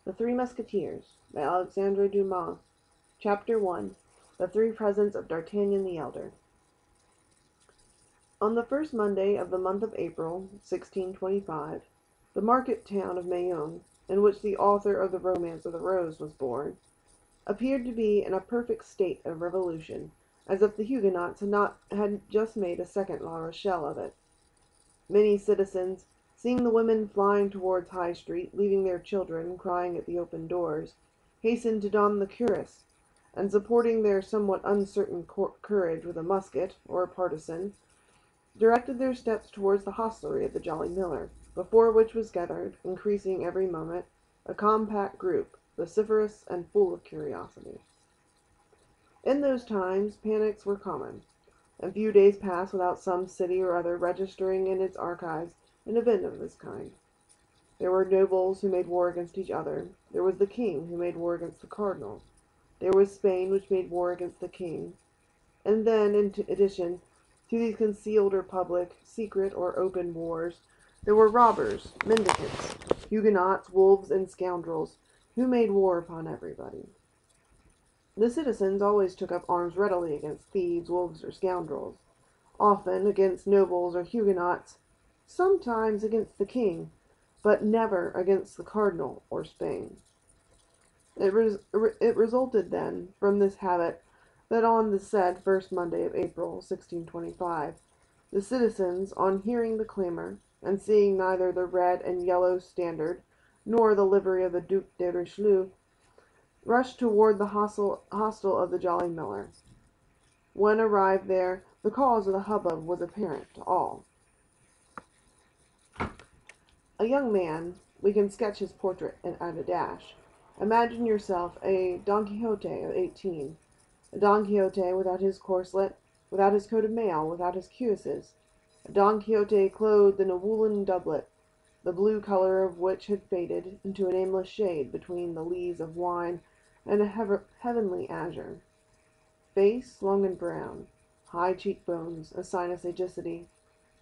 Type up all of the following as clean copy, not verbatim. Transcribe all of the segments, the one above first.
The Three Musketeers by Alexandre Dumas. Chapter 1. The Three Presents of D'Artagnan the Elder. On the first Monday of the month of April, 1625, the market town of Meung, in which the author of the Romance of the Rose was born, appeared to be in a perfect state of revolution, as if the Huguenots had just made a second La Rochelle of it. Many citizens, seeing the women flying towards High Street, leaving their children crying at the open doors, hastened to don the cuirass, and supporting their somewhat uncertain courage with a musket or a partisan, directed their steps towards the hostelry of the Jolly Miller, before which was gathered, increasing every moment, a compact group, vociferous and full of curiosity. In those times panics were common, and few days passed without some city or other registering in its archives an event of this kind. There were nobles who made war against each other. There was the king who made war against the cardinal. There was Spain which made war against the king. And then, in addition to these concealed or public, secret or open wars, there were robbers, mendicants, Huguenots, wolves, and scoundrels, who made war upon everybody. The citizens always took up arms readily against thieves, wolves, or scoundrels, often against nobles or Huguenots, sometimes against the king, but never against the cardinal or Spain. It resulted, then, from this habit, that on the said first Monday of April, 1625, the citizens, on hearing the clamor, and seeing neither the red and yellow standard, nor the livery of the Duc de Richelieu, rushed toward the hostel of the Jolly Miller. When arrived there, the cause of the hubbub was apparent to all. A young man, we can sketch his portrait at a dash. Imagine yourself a Don Quixote of 18, a Don Quixote without his corselet, without his coat of mail, without his cuirasses, a Don Quixote clothed in a woolen doublet, the blue color of which had faded into an aimless shade between the lees of wine and a heavenly azure. Face long and brown, high cheekbones, a sign of sagacity,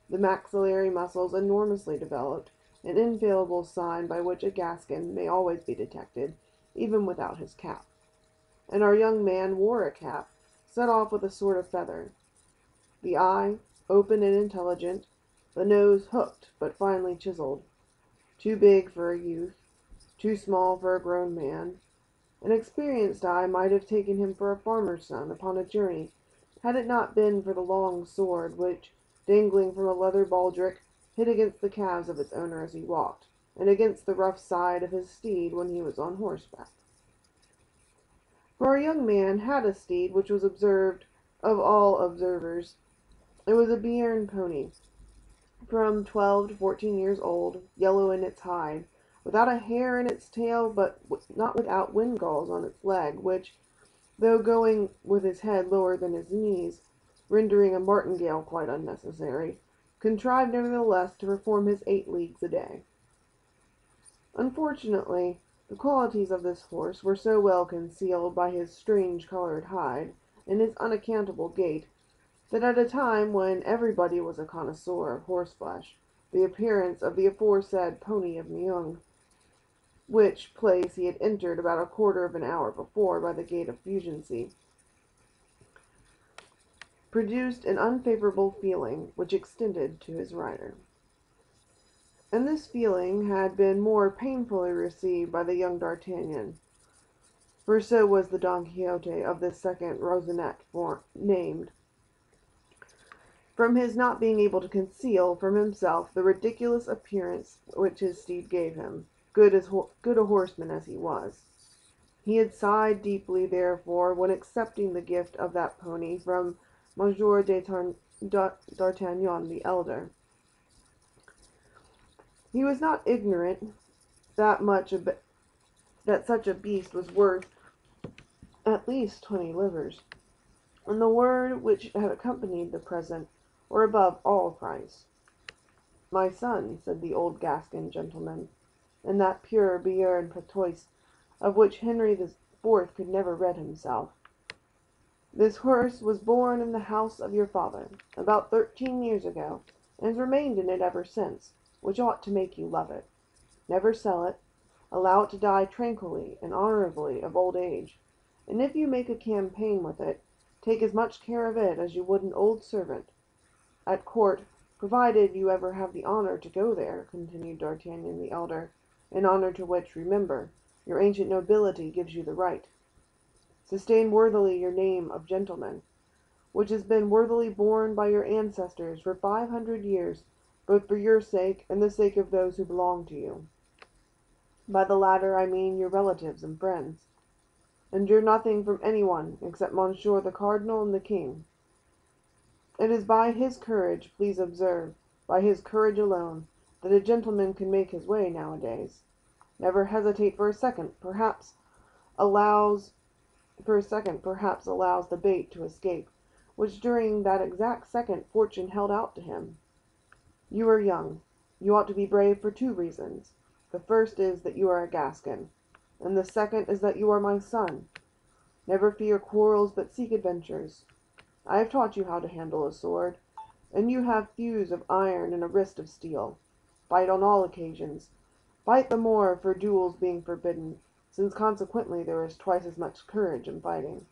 the maxillary muscles enormously developed, an infallible sign by which a Gascon may always be detected, even without his cap. And our young man wore a cap, set off with a sort of feather. The eye, open and intelligent, the nose hooked but finely chiseled, too big for a youth, too small for a grown man. An experienced eye might have taken him for a farmer's son upon a journey, had it not been for the long sword which, dangling from a leather baldric, hit against the calves of its owner as he walked, and against the rough side of his steed when he was on horseback. For our young man had a steed which was observed of all observers. It was a Béarn pony, from 12 to 14 years old, yellow in its hide, without a hair in its tail, but not without windgalls on its leg, which, though going with his head lower than his knees, rendering a martingale quite unnecessary, contrived nevertheless to perform his 8 leagues a day. Unfortunately, the qualities of this horse were so well concealed by his strange-colored hide and his unaccountable gait, that at a time when everybody was a connoisseur of horseflesh, the appearance of the aforesaid pony of Meung, which place he had entered about a quarter of an hour before by the gate of Beaugency, produced an unfavorable feeling which extended to his rider. And this feeling had been more painfully received by the young D'Artagnan, for so was the Don Quixote of this second Rosinette named, from his not being able to conceal from himself the ridiculous appearance which his steed gave him, good a horseman as he was. He had sighed deeply, therefore, when accepting the gift of that pony from Monsieur d'Artagnan the elder. He was not ignorant that such a beast was worth at least 20 livres, and the word which had accompanied the present were above all price. "My son," said the old Gascon gentleman, in that pure Béarn patois of which Henry the Fourth could never rid himself, "this horse was born in the house of your father, about 13 years ago, and has remained in it ever since, which ought to make you love it. Never sell it, allow it to die tranquilly and honorably of old age, and if you make a campaign with it, take as much care of it as you would an old servant. At court, provided you ever have the honor to go there," continued D'Artagnan the elder, "an honor to which, remember, your ancient nobility gives you the right. Sustain worthily your name of gentleman, which has been worthily borne by your ancestors for 500 years, both for your sake and the sake of those who belong to you. By the latter I mean your relatives and friends. Endure nothing from anyone except Monsieur the Cardinal and the King. It is by his courage, please observe, by his courage alone, that a gentleman can make his way nowadays. Never hesitate for a second, perhaps allows the bait to escape, which during that exact second fortune held out to him. You are young. You ought to be brave for 2 reasons. The first is that you are a Gascon, and the second is that you are my son. Never fear quarrels, but seek adventures. I have taught you how to handle a sword, and you have thews of iron and a wrist of steel. Fight on all occasions. Fight the more for duels being forbidden, since consequently there is twice as much courage in fighting.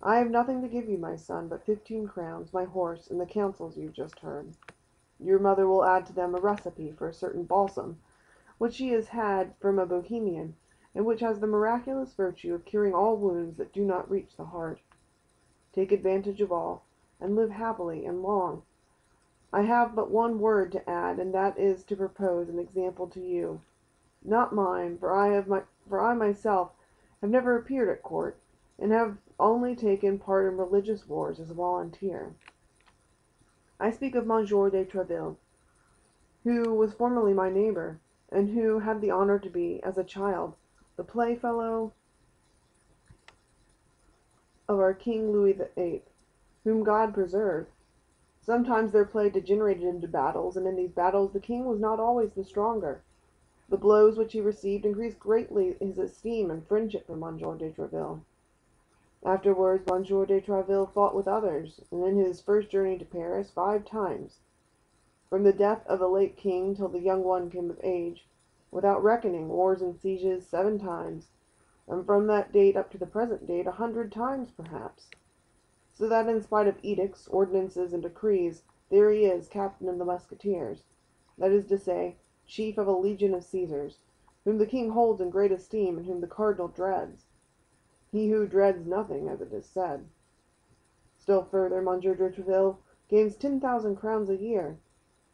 I have nothing to give you, my son, but 15 crowns, my horse, and the counsels you've just heard. Your mother will add to them a recipe for a certain balsam, which she has had from a Bohemian, and which has the miraculous virtue of curing all wounds that do not reach the heart. Take advantage of all, and live happily and long. I have but one word to add, and that is to propose an example to you. Not mine, for I myself have never appeared at court, and have only taken part in religious wars as a volunteer. I speak of Monsieur de Treville, who was formerly my neighbor, and who had the honor to be, as a child, the playfellow of our King Louis VIII, whom God preserve. Sometimes their play degenerated into battles, and in these battles the king was not always the stronger. The blows which he received increased greatly his esteem and friendship for Monsieur de Treville. Afterwards Monsieur de Treville fought with others, and in his first journey to Paris 5 times. From the death of the late king till the young one came of age, without reckoning wars and sieges, 7 times, and from that date up to the present date 100 times perhaps. So that in spite of edicts, ordinances, and decrees, there he is, captain of the Musketeers, that is to say, chief of a legion of Caesars, whom the king holds in great esteem, and whom the cardinal dreads. He who dreads nothing, as it is said. Still further, Monsieur de Treville gains 10,000 crowns a year.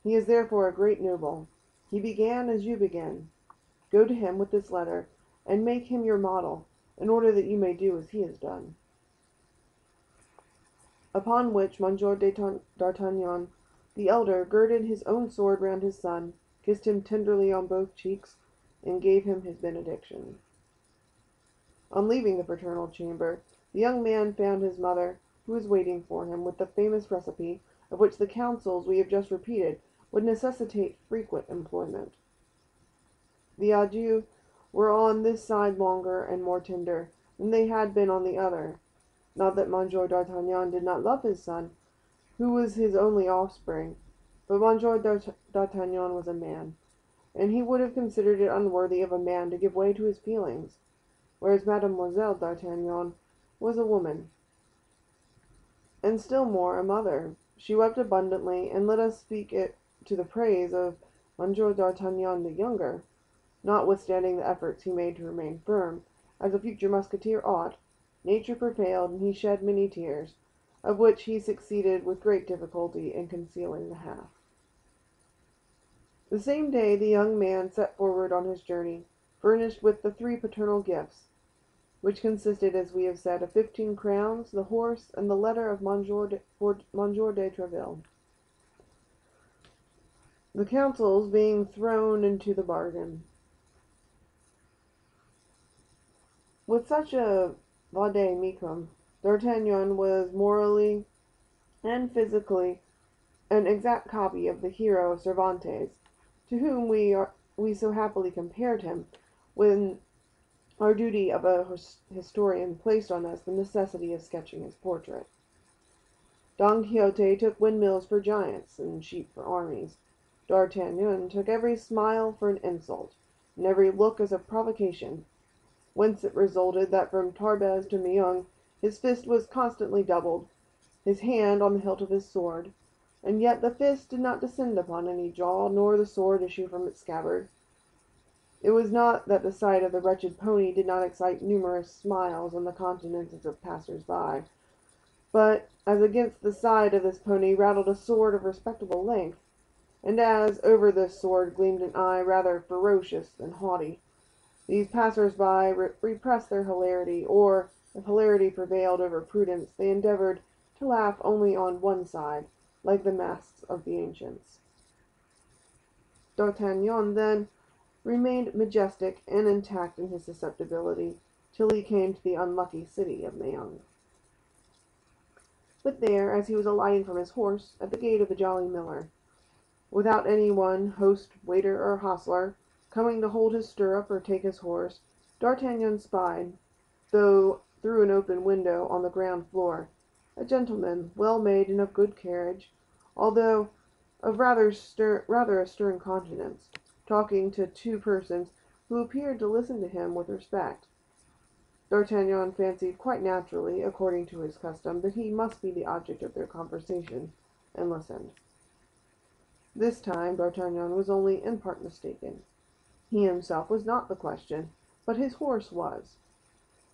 He is therefore a great noble. He began as you begin. Go to him with this letter, and make him your model, in order that you may do as he has done." Upon which Monsieur d'Artagnan, the elder, girded his own sword round his son, kissed him tenderly on both cheeks, and gave him his benediction. On leaving the paternal chamber, the young man found his mother, who was waiting for him, with the famous recipe, of which the counsels we have just repeated would necessitate frequent employment. The adieux were on this side longer and more tender than they had been on the other. Not that Monsieur d'Artagnan did not love his son, who was his only offspring, but Monsieur d'Artagnan was a man, and he would have considered it unworthy of a man to give way to his feelings, whereas Mademoiselle d'Artagnan was a woman, and still more a mother. She wept abundantly, and let us speak it to the praise of Monsieur d'Artagnan the younger, notwithstanding the efforts he made to remain firm, as a future musketeer ought. Nature prevailed, and he shed many tears, of which he succeeded with great difficulty in concealing the half. The same day the young man set forward on his journey, furnished with the 3 paternal gifts, which consisted, as we have said, of 15 crowns, the horse, and the letter of Monsieur de Treville, the counsels being thrown into the bargain. With such a vade mecum, D'Artagnan was morally and physically an exact copy of the hero of Cervantes, to whom we so happily compared him, when our duty of a historian placed on us the necessity of sketching his portrait. Don Quixote took windmills for giants, and sheep for armies. D'Artagnan took every smile for an insult, and every look as a provocation, whence it resulted that from Tarbes to Meung his fist was constantly doubled, his hand on the hilt of his sword, and yet the fist did not descend upon any jaw, nor the sword issue from its scabbard. It was not that the sight of the wretched pony did not excite numerous smiles on the countenances of passers-by, but as against the side of this pony rattled a sword of respectable length, and as over this sword gleamed an eye rather ferocious than haughty, these passers-by repressed their hilarity, or, if hilarity prevailed over prudence, they endeavored to laugh only on one side, like the masks of the ancients. D'Artagnan, then, remained majestic and intact in his susceptibility, till he came to the unlucky city of Meung. But there, as he was alighting from his horse, at the gate of the Jolly Miller, without any one, host, waiter, or hostler, coming to hold his stirrup or take his horse, D'Artagnan spied, though through an open window on the ground floor, a gentleman, well made and of good carriage, although of rather a stern countenance, talking to two persons who appeared to listen to him with respect. D'Artagnan fancied quite naturally, according to his custom, that he must be the object of their conversation, and listened. This time D'Artagnan was only in part mistaken. He himself was not the question, but his horse was.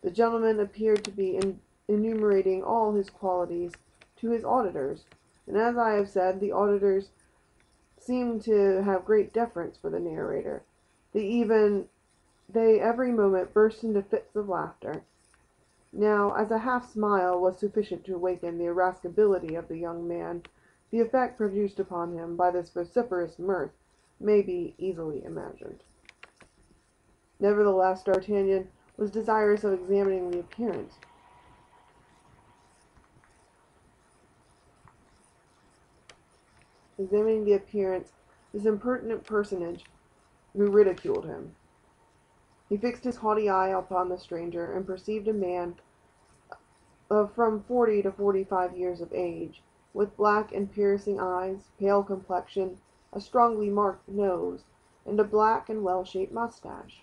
The gentleman appeared to be enumerating all his qualities to his auditors, and as I have said, the auditors seemed to have great deference for the narrator. They every moment burst into fits of laughter. Now, as a half-smile was sufficient to awaken the irascibility of the young man, the effect produced upon him by this vociferous mirth may be easily imagined. Nevertheless, D'Artagnan was desirous of examining the appearance this impertinent personage who ridiculed him. He fixed his haughty eye upon the stranger, and perceived a man of from 40 to 45 years of age, with black and piercing eyes, pale complexion, a strongly marked nose, and a black and well-shaped mustache.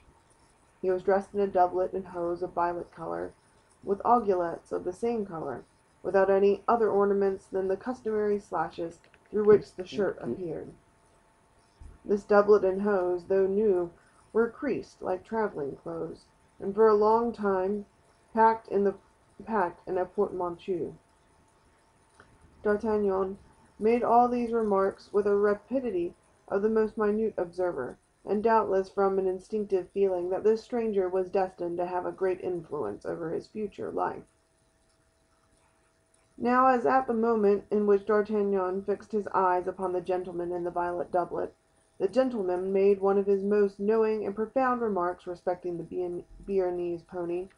He was dressed in a doublet and hose of violet color, with aiguillettes of the same color, without any other ornaments than the customary slashes through which the shirt appeared. This doublet and hose, though new, were creased like traveling clothes, and for a long time packed in a portmanteau. D'Artagnan made all these remarks with a rapidity of the most minute observer, and doubtless from an instinctive feeling that this stranger was destined to have a great influence over his future life. Now, as at the moment in which D'Artagnan fixed his eyes upon the gentleman in the violet doublet, the gentleman made one of his most knowing and profound remarks respecting the Bearnese pony.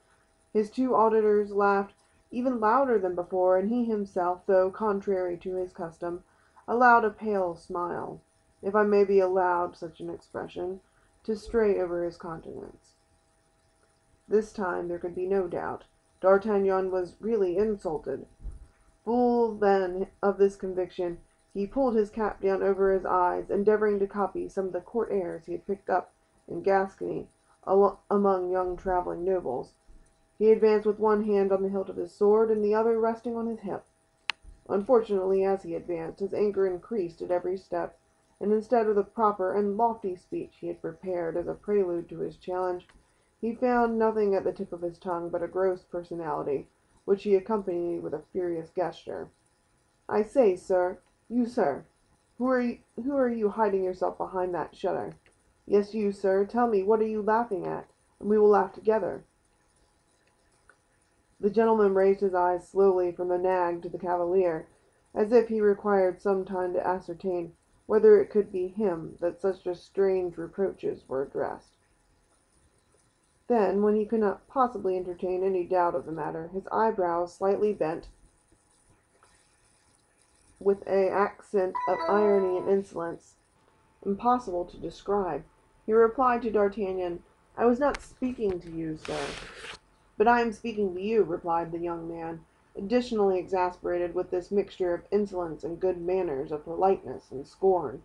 His two auditors laughed even louder than before, and he himself, though contrary to his custom, allowed a pale smile, if I may be allowed such an expression, to stray over his countenance. This time there could be no doubt. D'Artagnan was really insulted. Full, then, of this conviction, he pulled his cap down over his eyes, endeavoring to copy some of the court airs he had picked up in Gascony among young traveling nobles. He advanced with one hand on the hilt of his sword, and the other resting on his hip. Unfortunately, as he advanced, his anger increased at every step, and instead of the proper and lofty speech he had prepared as a prelude to his challenge, he found nothing at the tip of his tongue but a gross personality, which he accompanied with a furious gesture. "I say, sir, who are you hiding yourself behind that shutter? Yes, you, sir, tell me, what are you laughing at, and we will laugh together." The gentleman raised his eyes slowly from the nag to the cavalier, as if he required some time to ascertain whether it could be him that such strange reproaches were addressed. Then, when he could not possibly entertain any doubt of the matter, his eyebrows slightly bent, with an accent of irony and insolence impossible to describe, he replied to D'Artagnan, "I was not speaking to you, sir." "But I am speaking to you," replied the young man, additionally exasperated with this mixture of insolence and good manners, of politeness and scorn.